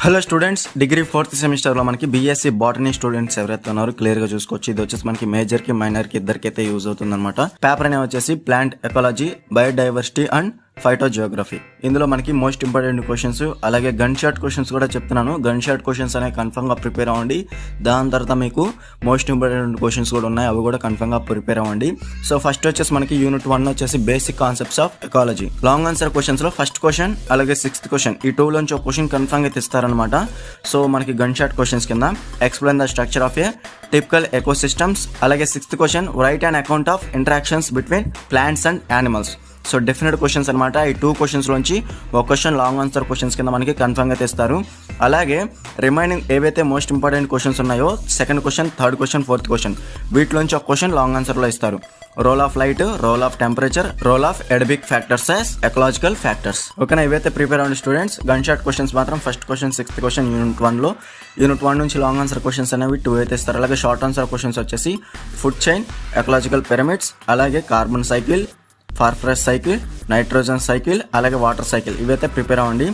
Hello students, degree 4th సెమిస్టర్లో మనకి BSc botany students ఎవరైతే ఉన్నారో క్లియర్గా చూసుకోవచ్చు. ఇది వచ్చేసి మనకి మేజర్కి మైనర్కి ఇద్దరికైతే యూజ్ అవుతుంది అనమాట. పేపర్ అనేవి వచ్చేసి plant ecology, biodiversity and phytogeography. ఇందులో మనకి మోస్ట్ ఇంపార్టెంట్ క్వశ్చన్స్, అలాగే గన్ షాట్ క్వశ్చన్స్ కూడా చెప్తున్నాను. గన్ షాట్ క్వశ్చన్స్ అనేవి కన్ఫర్మ్గా ప్రిపేర్ అవ్వండి. దాని తర్వాత మీకు మోస్ట్ ఇంపార్టెంట్ క్వశ్చన్స్ కూడా ఉన్నాయి, అవి కూడా కన్ఫర్మ్గా ప్రిపేర్ అవ్వండి. సో ఫస్ట్ వచ్చేసి మనకి యూనిట్ 1 వచ్చేసి basic concepts of ecology. Long answer క్వశ్చన్స్లో ఫస్ట్ క్వశ్చన్ అలాగే 6th క్వశ్చన్, ఈ 2 లోంచి ఒక క్వశ్చన్ కన్ఫర్మ్గా తెస్తారనమాట. సో మనకి గన్ షాట్ క్వశ్చన్స్ కింద explain the structure of a typical ecosystems, అలాగే 6th question right and account of interactions between plants and animals. So definite questions అనమాట. ఈ 2 క్వశ్చన్స్ లోంచి ఒక క్వశ్చన్ లాంగ్ ఆన్సర్ క్వశ్చన్స్ కింద మనకి కన్ఫర్మ్గా తెస్తారు. అలాగే రిమైనింగ్ ఏవైతే మోస్ట్ ఇంపార్టెంట్ క్వశ్చన్స్ ఉన్నాయో 2nd question, 3rd question, 4th question, వీటిలోంచి ఒక క్వశ్చన్ లాంగ్ ఆన్సర్లో ఇస్తారు. Role of light, role of temperature, role of edaphic factors as ecological factors. ఓకేనా, ఇవైతే ప్రిపేర్ అవ్వండి స్టూడెంట్స్. గన్ షాట్ క్వశ్చన్స్ మాత్రం first question, 6th question unit 1లో. Unit 1 నుంచి long answer questions అనేవి 2 అయితే ఇస్తారు. అలాగే షార్ట్ ఆన్సర్ క్వశ్చన్స్ వచ్చేసి ఫుడ్ చైన్, ఎకలాజికల్ పిరమిడ్స్, అలాగే carbon cycle, phosphorus cycle, nitrogen cycle, అలాగే వాటర్ సైకిల్, ఇవైతే ప్రిపేర్ అవ్వండి.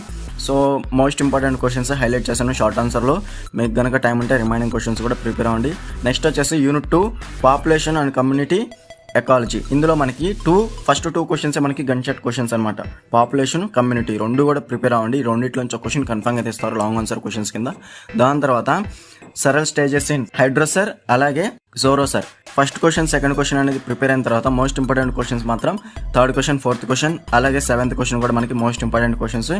So most important questions highlight చేశాను షార్ట్ ఆన్సర్లో. మీకు కనుక టైం ఉంటే రిమైనింగ్ క్వశ్చన్స్ కూడా ప్రిపేర్ అవ్వండి. నెక్స్ట్ వచ్చేసి unit 2 population and community ecology. ఇందులో మనకి ఫస్ట్ 2 క్వశ్చన్స్ మనకి గన్ షాట్ క్వశ్చన్స్ అనమాట. పాపులేషన్, కమ్యూనిటీ రెండు కూడా ప్రిపేర్ అవ్వండి. ఈ రెండిట్లోంచి ఒక క్వశ్చన్ కన్ఫర్మ్గా తెస్తారు లాంగ్ ఆన్సర్ క్వశ్చన్స్ కింద. దాని తర్వాత సెరల్ స్టేజెస్ ఇన్ హైడ్రోసర్, అలాగే జోరోసర్. ఫస్ట్ క్వశ్చన్, 2nd క్వశ్చన్ అనేది ప్రిపేర్ అయిన తర్వాత మోస్ట్ ఇంపార్టెంట్ క్వశ్చన్స్ మాత్రం 3rd క్వశ్చన్, 4th క్వశ్చన్, అలాగే 7th క్వశ్చన్ కూడా మనకి most important questions.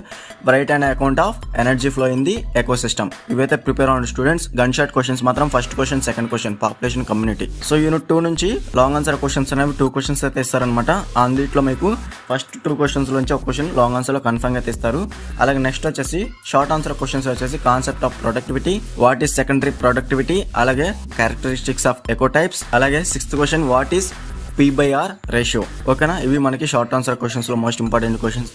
Right and account of energy flow in the ecosystem, ఇవైతే ప్రిపేర్ అవ్వండి స్టూడెంట్స్. గన్ షాట్ క్వశ్చన్స్ మాత్రం first question, 2nd question, population, community. So unit 2 నుంచి long answer questions అనేవి 2 questions అయితే ఇస్తారనమాట. అందులో మీకు ఫస్ట్ 2 క్వశ్చన్స్ నుంచి ఒక క్వశ్చన్ లాంగ్ ఆన్సర్లో కన్ఫర్మ్గా తెస్తారు. అలాగే నెక్స్ట్ వచ్చేసి షార్ట్ ఆన్సర్ క్వశ్చన్స్ వచ్చేసి concept of productivity, what is secondary productivity, అలాగే క్యారెక్టరిస్టిక్స్ ఆఫ్ ఎకోటైప్స్, అలాగే 6th question what is P/R ratio. ఓకేనా, ఇవి మనకి షార్ట్ ఆన్సర్ క్వశ్చన్స్లో మోస్ట్ ఇంపార్టెంట్ క్వశ్చన్స్.